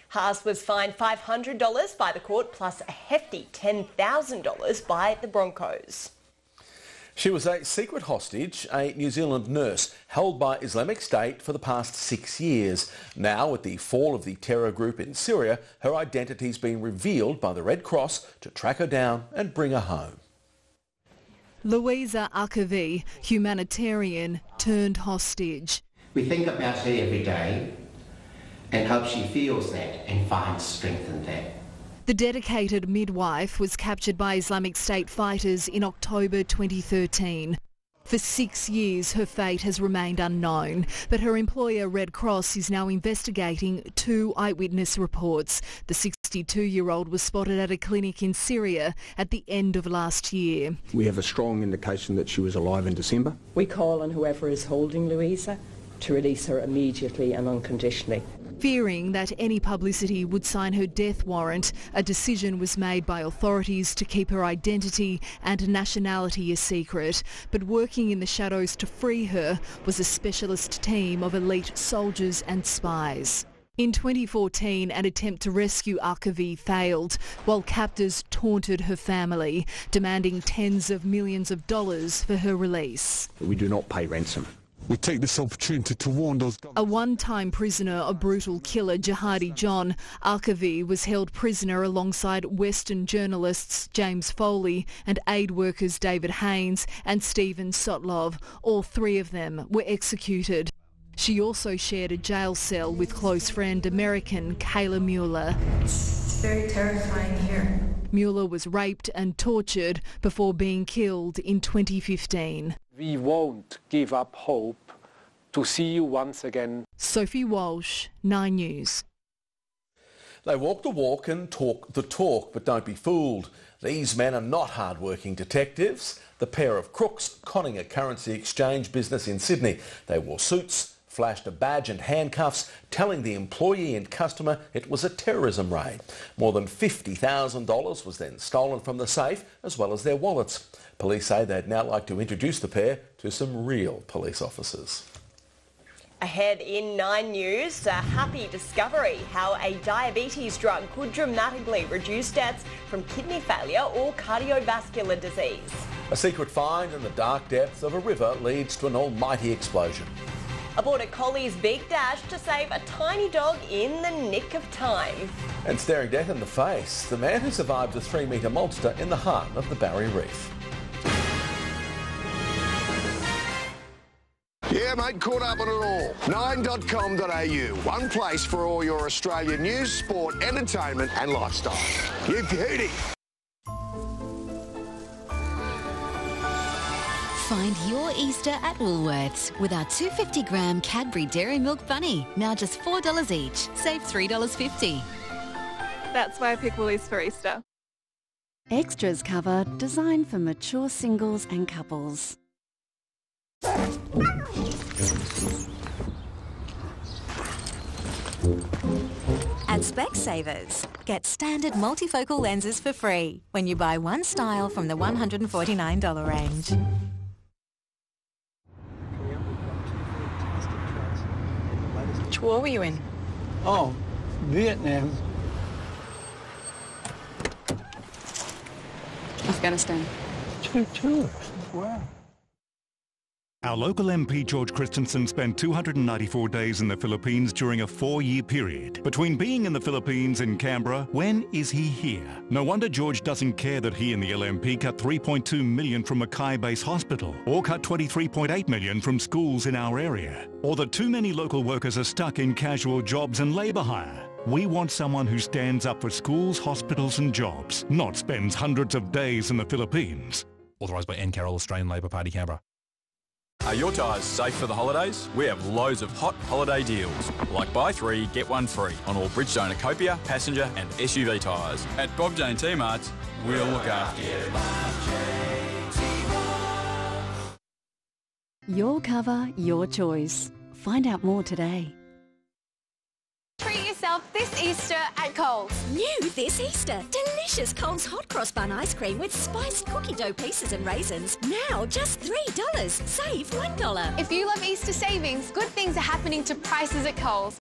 Haas was fined $500 by the court plus a hefty $10,000 by the Broncos. She was a secret hostage, a New Zealand nurse held by Islamic State for the past 6 years. Now, with the fall of the terror group in Syria, her identity's been revealed by the Red Cross to track her down and bring her home. Louisa Akavi, humanitarian turned hostage. We think about her every day and hope she feels that and finds strength in that. The dedicated midwife was captured by Islamic State fighters in October 2013. For 6 years, her fate has remained unknown, but her employer Red Cross is now investigating 2 eyewitness reports. The 62-year-old was spotted at a clinic in Syria at the end of last year. We have a strong indication that she was alive in December. We call on whoever is holding Louisa to release her immediately and unconditionally. Fearing that any publicity would sign her death warrant, a decision was made by authorities to keep her identity and nationality a secret. But working in the shadows to free her was a specialist team of elite soldiers and spies. In 2014, an attempt to rescue Arkavi failed, while captors taunted her family, demanding tens of millions of dollars for her release. We do not pay ransom. We take this opportunity to warn those... A one-time prisoner of brutal killer Jihadi John, Arkavi was held prisoner alongside Western journalists James Foley and aid workers David Haynes and Stephen Sotlov. All 3 of them were executed. She also shared a jail cell with close friend American Kayla Mueller. It's very terrifying here. Mueller was raped and tortured before being killed in 2015. We won't give up hope to see you once again. Sophie Walsh, 9 News. They walk the walk and talk the talk, but don't be fooled. These men are not hard-working detectives. The pair of crooks conning a currency exchange business in Sydney. They wore suits, flashed a badge and handcuffs, telling the employee and customer it was a terrorism raid. More than $50,000 was then stolen from the safe, as well as their wallets. Police say they'd now like to introduce the pair to some real police officers. Ahead in 9 News, a happy discovery: how a diabetes drug could dramatically reduce deaths from kidney failure or cardiovascular disease. A secret find in the dark depths of a river leads to an almighty explosion. A border collie's big dash to save a tiny dog in the nick of time. And staring death in the face, the man who survived a 3-metre monster in the heart of the Barrier Reef. Yeah, mate, caught up on it all. 9.com.au, one place for all your Australian news, sport, entertainment and lifestyle. You beauty. Find your Easter at Woolworths with our 250-gram Cadbury Dairy Milk Bunny, now just $4 each. Save $3.50. That's why I pick Woolies for Easter. Extras cover designed for mature singles and couples. At Specsavers, get standard multifocal lenses for free when you buy one style from the $149 range. Which war were you in? Oh, Vietnam. Afghanistan. Two. Wow. Our local MP George Christensen spent 294 days in the Philippines during a 4-year period. Between being in the Philippines and Canberra, when is he here? No wonder George doesn't care that he and the LMP cut $3.2 million from Mackay Base Hospital, or cut $23.8 million from schools in our area, or that too many local workers are stuck in casual jobs and labour hire. We want someone who stands up for schools, hospitals and jobs, not spends hundreds of days in the Philippines. Authorised by Anne Carroll, Australian Labor Party, Canberra. Are your tyres safe for the holidays? We have loads of hot holiday deals, like buy 3, get 1 free on all Bridgestone Ecopia, passenger and SUV tyres. At Bob Jane T-Marts, we'll look after you. Your cover, your choice. Find out more today. Treat yourself this Easter at Coles. New this Easter, delicious Coles Hot Cross Bun ice cream with spiced cookie dough pieces and raisins. Now just $3. Save $1. If you love Easter savings, good things are happening to prices at Coles.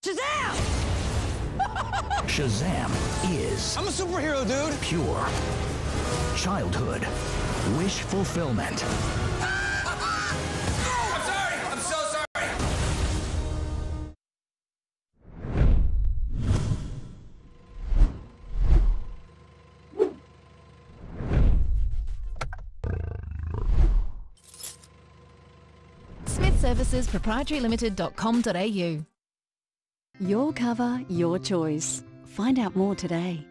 Shazam! Shazam is... I'm a superhero, dude! Pure childhood wish fulfillment. Services Proprietary Your cover, your choice. Find out more today.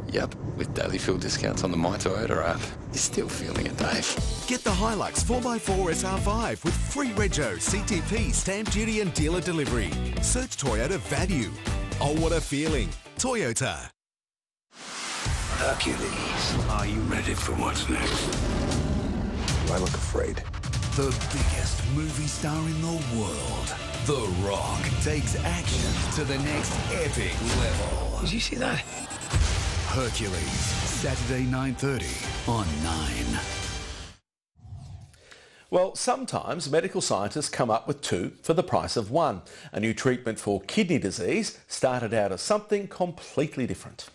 Yep, with daily fuel discounts on the My Toyota app. You're still feeling it, Dave. Get the Hilux 4x4 SR5 with free rego, CTP, stamp duty and dealer delivery. Search Toyota Value. Oh, what a feeling. Toyota. Hercules, are you ready for what's next? I look afraid. The biggest movie star in the world, The Rock, takes action to the next epic level. Did you see that? Hercules, Saturday 9:30 on 9. Well, sometimes medical scientists come up with two for the price of one. A new treatment for kidney disease started out as something completely different.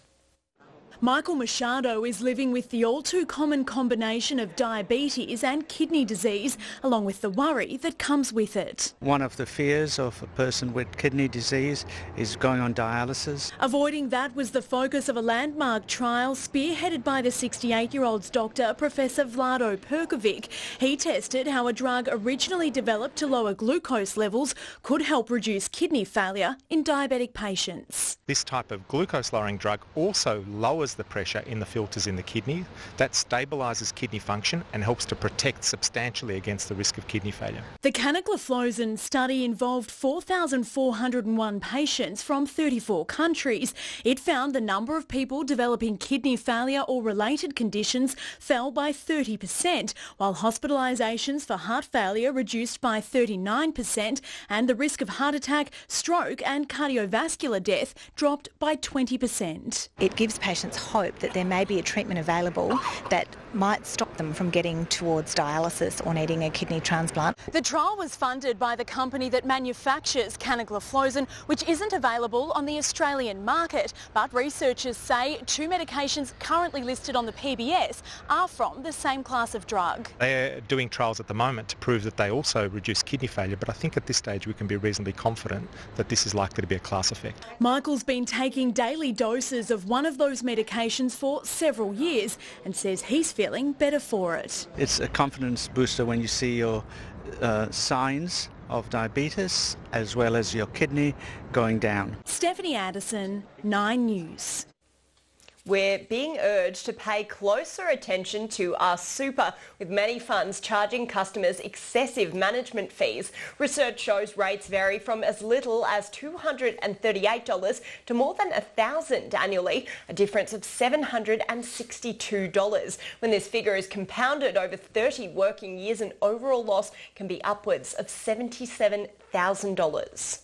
Michael Machado is living with the all-too-common combination of diabetes and kidney disease, along with the worry that comes with it. One of the fears of a person with kidney disease is going on dialysis. Avoiding that was the focus of a landmark trial spearheaded by the 68-year-old's doctor, Professor Vlado Perkovic. He tested how a drug originally developed to lower glucose levels could help reduce kidney failure in diabetic patients. This type of glucose-lowering drug also lowers the pressure in the filters in the kidney. That stabilises kidney function and helps to protect substantially against the risk of kidney failure. The canagliflozin study involved 4,401 patients from 34 countries. It found the number of people developing kidney failure or related conditions fell by 30%, while hospitalisations for heart failure reduced by 39%, and the risk of heart attack, stroke and cardiovascular death dropped by 20%. It gives patients hope that there may be a treatment available that might stop them from getting towards dialysis or needing a kidney transplant. The trial was funded by the company that manufactures canagliflozin, which isn't available on the Australian market, but researchers say two medications currently listed on the PBS are from the same class of drug. They're doing trials at the moment to prove that they also reduce kidney failure, but I think at this stage we can be reasonably confident that this is likely to be a class effect. Michael's been taking daily doses of one of those medications for several years and says he's feeling better for it. It's a confidence booster when you see your signs of diabetes as well as your kidney going down. Stephanie Addison, 9 News. We're being urged to pay closer attention to our super, with many funds charging customers excessive management fees. Research shows rates vary from as little as $238 to more than $1,000 annually, a difference of $762. When this figure is compounded over 30 working years, an overall loss can be upwards of $77,000.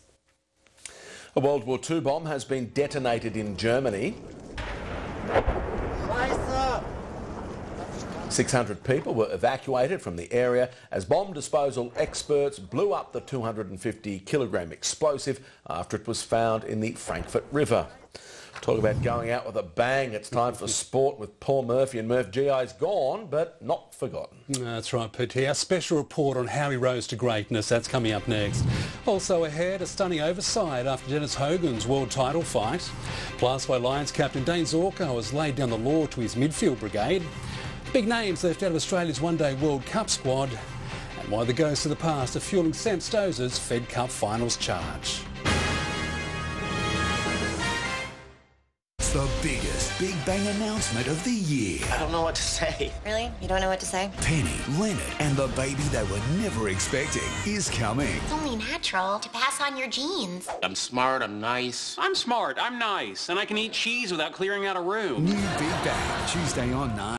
A World War II bomb has been detonated in Germany. 600 people were evacuated from the area as bomb disposal experts blew up the 250-kilogram explosive after it was found in the Frankfurt River. Talk about going out with a bang. It's time for sport with Paul Murphy. And Murph, GI's gone, but not forgotten. That's right, PT. Our special report on how he rose to greatness, that's coming up next. Also ahead, a stunning oversight after Dennis Hogan's world title fight. Plus, why Lions captain Dane Zorko has laid down the law to his midfield brigade. Big names left out of Australia's one-day World Cup squad. And why the ghosts of the past are fueling Sam Stosur's Fed Cup finals charge. The biggest Big Bang announcement of the year. I don't know what to say. Really? You don't know what to say? Penny, Leonard and the baby they were never expecting is coming. It's only natural to pass on your genes. I'm smart, I'm nice. I'm smart, I'm nice, and I can eat cheese without clearing out a room. New Big Bang, Tuesday on 9.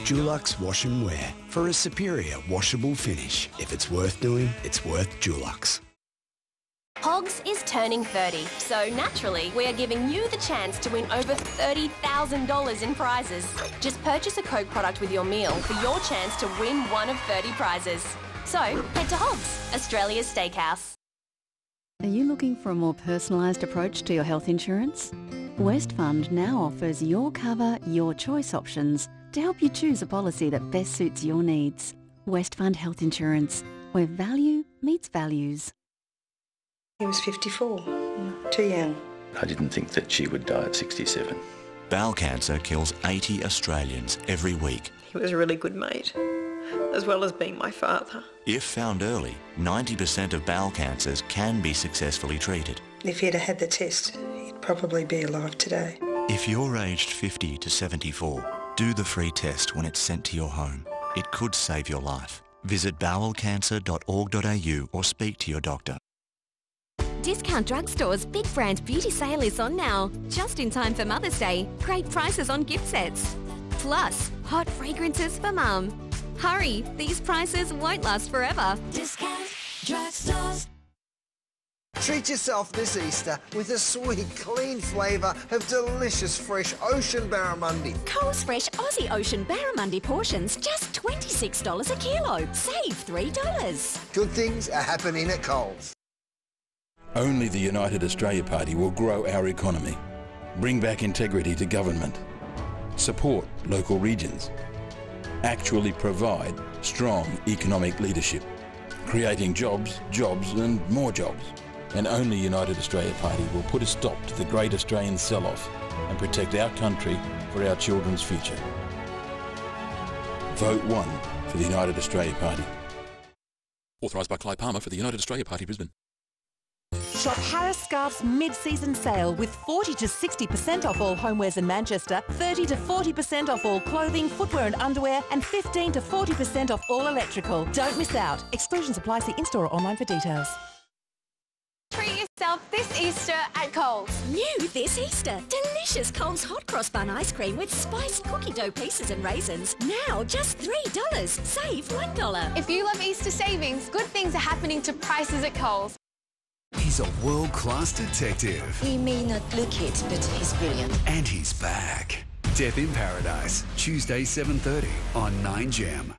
Dulux Wash and Wear for a superior washable finish. If it's worth doing, it's worth Dulux. Hogs is turning 30, so naturally we are giving you the chance to win over $30,000 in prizes. Just purchase a Coke product with your meal for your chance to win one of 30 prizes. So head to Hogs, Australia's steakhouse. Are you looking for a more personalised approach to your health insurance? Westfund now offers your cover, your choice options to help you choose a policy that best suits your needs. Westfund Health Insurance, where value meets values. He was 54, too young. I didn't think that she would die at 67. Bowel cancer kills 80 Australians every week. He was a really good mate. as well as being my father. If found early, 90% of bowel cancers can be successfully treated. If he'd have had the test, he'd probably be alive today. If you're aged 50 to 74, do the free test when it's sent to your home. It could save your life. Visit bowelcancer.org.au or speak to your doctor. Discount Drugstore's big brand beauty sale is on now. Just in time for Mother's Day. Great prices on gift sets. Plus, hot fragrances for Mum. Hurry, these prices won't last forever. Discount Drugstores. Treat yourself this Easter with a sweet, clean flavour of delicious fresh ocean barramundi. Coles Fresh Aussie Ocean Barramundi portions, just $26 a kilo. Save $3. Good things are happening at Coles. Only the United Australia Party will grow our economy, bring back integrity to government, support local regions, actually provide strong economic leadership, creating jobs and more jobs. And only United Australia Party will put a stop to the great Australian sell-off and protect our country for our children's future. Vote 1 for the United Australia Party. Authorised by Clive Palmer for the United Australia Party, Brisbane. Shop Harris Scarf's mid-season sale with 40 to 60% off all homewares in Manchester, 30 to 40% off all clothing, footwear and underwear, and 15 to 40% off all electrical. Don't miss out. Exclusions apply. See in-store or online for details. Treat yourself this Easter at Coles. New this Easter, delicious Coles Hot Cross Bun ice cream with spiced cookie dough pieces and raisins. Now just $3. Save $1. If you love Easter savings, good things are happening to prices at Coles. He's a world-class detective. He may not look it, but he's brilliant. And he's back. Death in Paradise, Tuesday 7:30 on 9Gem.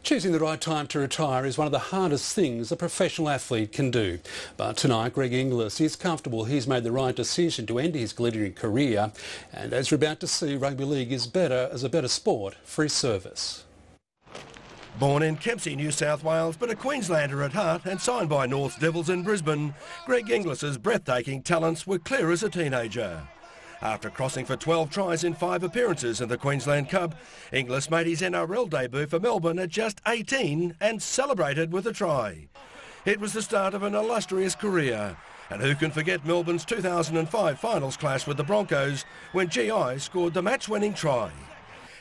Choosing the right time to retire is one of the hardest things a professional athlete can do. But tonight, Greg Inglis is comfortable he's made the right decision to end his glittering career. And as we're about to see, rugby league is better as a better sport for his service. Born in Kempsey, New South Wales, but a Queenslander at heart and signed by North Devils in Brisbane, Greg Inglis's breathtaking talents were clear as a teenager. After crossing for 12 tries in 5 appearances in the Queensland Cup, Inglis made his NRL debut for Melbourne at just 18 and celebrated with a try. It was the start of an illustrious career, and who can forget Melbourne's 2005 finals clash with the Broncos when GI scored the match-winning try.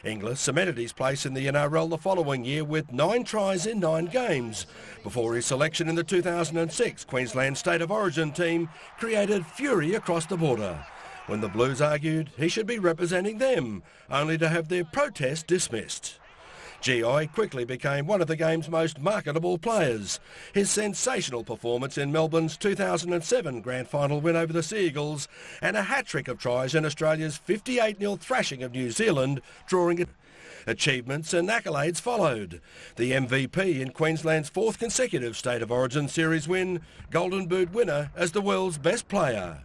Inglis cemented his place in the NRL the following year with 9 tries in 9 games, before his selection in the 2006 Queensland State of Origin team created fury across the border, when the Blues argued he should be representing them, only to have their protest dismissed. GI quickly became one of the game's most marketable players. His sensational performance in Melbourne's 2007 grand final win over the Sea Eagles and a hat-trick of tries in Australia's 58-0 thrashing of New Zealand, drawing it. Achievements and accolades followed. The MVP in Queensland's 4th consecutive State of Origin series win, Golden Boot winner as the world's best player.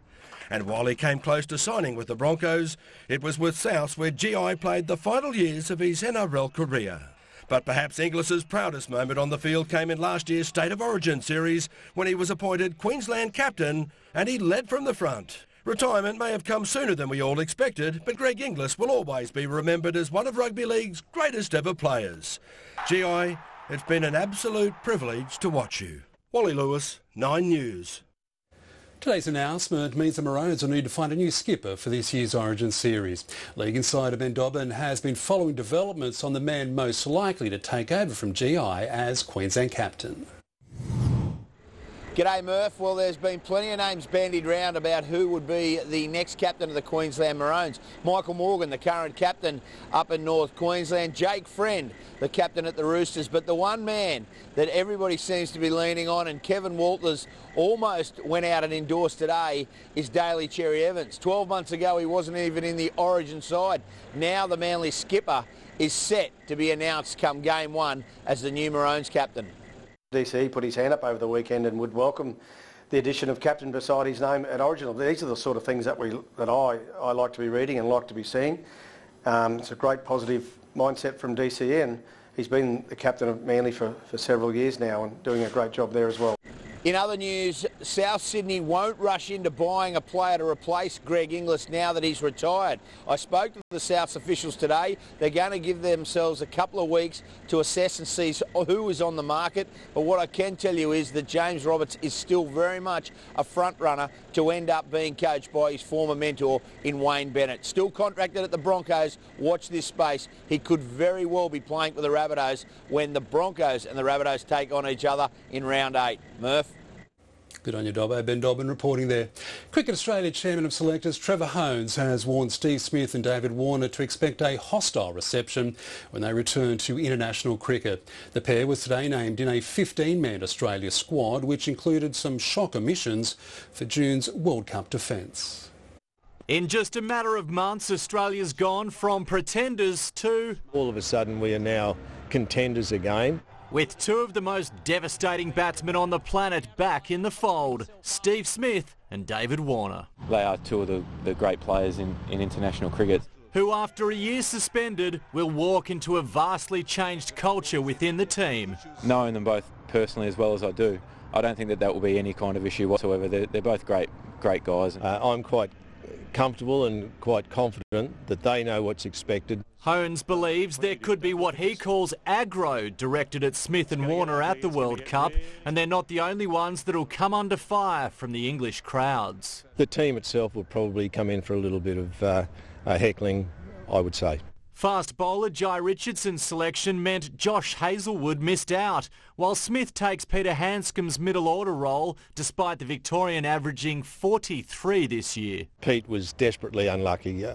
And while he came close to signing with the Broncos, it was with South where GI played the final years of his NRL career. But perhaps Inglis's proudest moment on the field came in last year's State of Origin series when he was appointed Queensland captain and he led from the front. Retirement may have come sooner than we all expected, but Greg Inglis will always be remembered as one of rugby league's greatest ever players. GI, it's been an absolute privilege to watch you. Wally Lewis, 9 News. Today's announcement means the Maroons will need to find a new skipper for this year's Origin series. League insider Ben Dobbin has been following developments on the man most likely to take over from GI as Queensland captain. G'day Murph. Well, there's been plenty of names bandied round about who would be the next captain of the Queensland Maroons. Michael Morgan, the current captain up in North Queensland. Jake Friend, the captain at the Roosters. But the one man that everybody seems to be leaning on, and Kevin Walters almost went out and endorsed today, is Daly Cherry Evans. 12 months ago he wasn't even in the Origin side. Now the Manly skipper is set to be announced come game 1 as the new Maroons captain. DC put his hand up over the weekend and would welcome the addition of captain beside his name at Origin. These are the sort of things that I like to be reading and like to be seeing. It's a great positive mindset from DCN. He's been the captain of Manly for several years now and doing a great job there as well. In other news, South Sydney won't rush into buying a player to replace Greg Inglis now that he's retired. I spoke to the South's officials today. They're going to give themselves a couple of weeks to assess and see who is on the market. But what I can tell you is that James Roberts is still very much a front runner to end up being coached by his former mentor in Wayne Bennett. Still contracted at the Broncos. Watch this space. He could very well be playing for the Rabbitohs when the Broncos and the Rabbitohs take on each other in round 8. Murph? Good on you, Dobbo. Ben Dobbin reporting there. Cricket Australia Chairman of Selectors Trevor Hohns has warned Steve Smith and David Warner to expect a hostile reception when they return to international cricket. The pair was today named in a 15-man Australia squad, which included some shock omissions for June's World Cup defence. In just a matter of months, Australia's gone from pretenders to... all of a sudden we are now contenders again. With two of the most devastating batsmen on the planet back in the fold, Steve Smith and David Warner. They are two of the great players in international cricket. Who, after a year suspended, will walk into a vastly changed culture within the team. Knowing them both personally as well as I do, I don't think that will be any kind of issue whatsoever. They're both great guys. I'm quite comfortable and quite confident that they know what's expected. Hohns believes there could be what he calls aggro directed at Smith and Warner at the World Cup, and they're not the only ones that'll come under fire from the English crowds. The team itself will probably come in for a little bit of heckling, I would say. Fast bowler Jai Richardson's selection meant Josh Hazlewood missed out, while Smith takes Peter Hanscom's middle order role, despite the Victorian averaging 43 this year. Pete was desperately unlucky.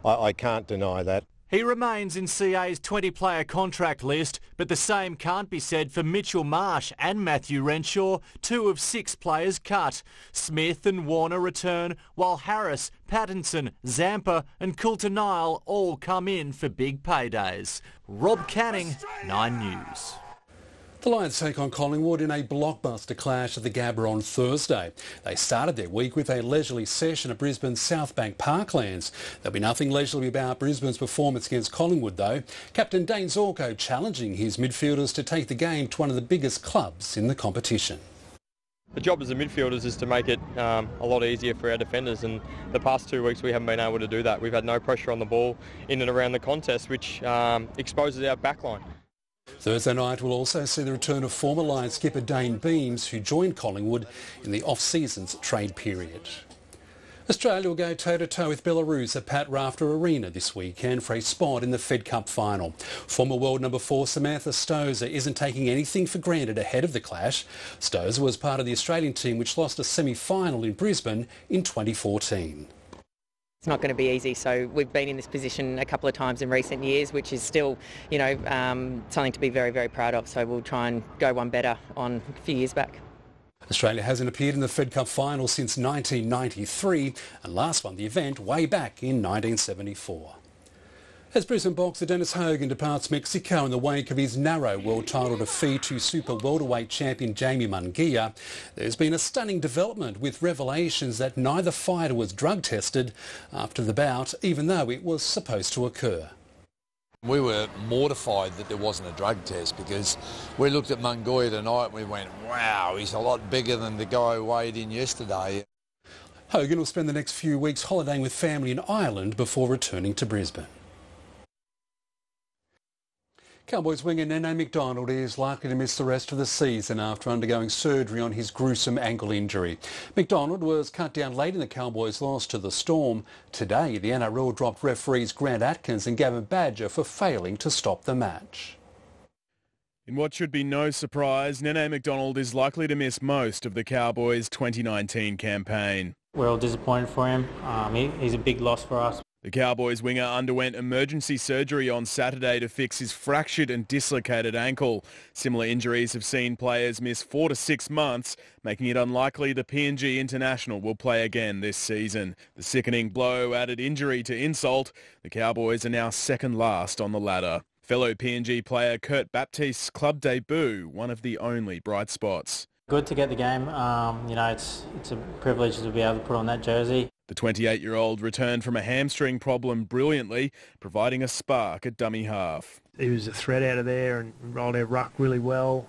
I can't deny that. He remains in CA's 20-player contract list, but the same can't be said for Mitchell Marsh and Matthew Renshaw, 2 of 6 players cut. Smith and Warner return, while Harris, Pattinson, Zampa and Coulter-Nile all come in for big paydays. Rob Canning, 9 News. The Lions take on Collingwood in a blockbuster clash at the Gabba on Thursday. They started their week with a leisurely session at Brisbane's Southbank Parklands. There'll be nothing leisurely about Brisbane's performance against Collingwood, though. Captain Dane Zorko challenging his midfielders to take the game to one of the biggest clubs in the competition. The job as the midfielders is to make it a lot easier for our defenders, and the past 2 weeks we haven't been able to do that. We've had no pressure on the ball in and around the contest, which exposes our backline. Thursday night will also see the return of former Lions skipper Dane Beams, who joined Collingwood in the off-season's trade period. Australia will go toe-to-toe with Belarus at Pat Rafter Arena this weekend for a spot in the Fed Cup final. Former world number 4 Samantha Stosur isn't taking anything for granted ahead of the clash. Stosur was part of the Australian team which lost a semi-final in Brisbane in 2014. It's not going to be easy, so we've been in this position a couple of times in recent years, which is still, something to be very, very proud of, so we'll try and go one better on a few years back. Australia hasn't appeared in the Fed Cup final since 1993 and last won the event way back in 1974. As Brisbane boxer Dennis Hogan departs Mexico in the wake of his narrow world title defeat to super welterweight champion Jamie Munguia, there's been a stunning development with revelations that neither fighter was drug tested after the bout, even though it was supposed to occur. We were mortified that there wasn't a drug test because we looked at Munguia tonight and we went, wow, he's a lot bigger than the guy who weighed in yesterday. Hogan will spend the next few weeks holidaying with family in Ireland before returning to Brisbane. Cowboys winger Nene McDonald is likely to miss the rest of the season after undergoing surgery on his gruesome ankle injury. McDonald was cut down late in the Cowboys' loss to the Storm. Today, the NRL dropped referees Grant Atkins and Gavin Badger for failing to stop the match. In what should be no surprise, Nene McDonald is likely to miss most of the Cowboys' 2019 campaign. We're all disappointed for him. He's a big loss for us. The Cowboys winger underwent emergency surgery on Saturday to fix his fractured and dislocated ankle. Similar injuries have seen players miss 4 to 6 months, making it unlikely the PNG International will play again this season. The sickening blow added injury to insult. The Cowboys are now second last on the ladder. Fellow PNG player Kurt Baptiste's club debut, one of the only bright spots. Good to get the game. It's a privilege to be able to put on that jersey. The 28-year-old returned from a hamstring problem brilliantly, providing a spark at dummy half. He was a threat out of there and rolled our ruck really well.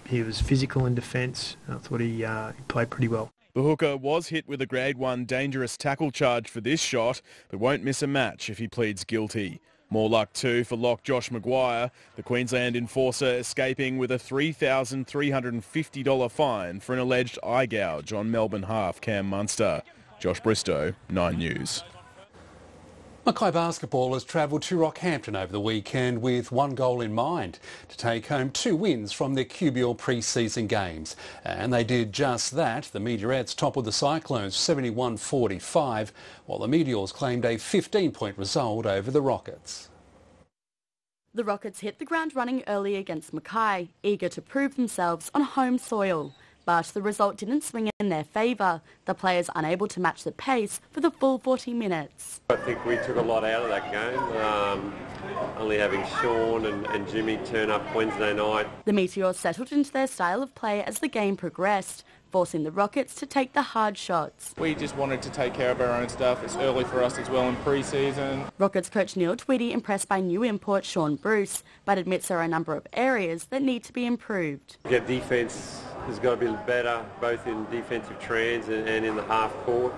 He was physical in defence. I thought he played pretty well. The hooker was hit with a Grade 1 dangerous tackle charge for this shot, but won't miss a match if he pleads guilty. More luck too for lock Josh Maguire, the Queensland enforcer escaping with a $3,350 fine for an alleged eye gouge on Melbourne half Cam Munster. Josh Bristow, 9 News. Mackay basketball has travelled to Rockhampton over the weekend with one goal in mind, to take home 2 wins from their QBL pre-season games. And they did just that. The Meteorettes toppled the Cyclones 71-45, while the Meteors claimed a 15-point result over the Rockets. The Rockets hit the ground running early against Mackay, eager to prove themselves on home soil. But the result didn't swing in their favour, the players unable to match the pace for the full 40 minutes. I think we took a lot out of that game, only having Sean and Jimmy turn up Wednesday night. The Meteors settled into their style of play as the game progressed, forcing the Rockets to take the hard shots. We just wanted to take care of our own stuff. It's early for us as well in pre-season. Rockets coach Neil Tweedy impressed by new import Sean Bruce, but admits there are a number of areas that need to be improved. Yeah, defence has got to be better, both in defensive trans and in the half court.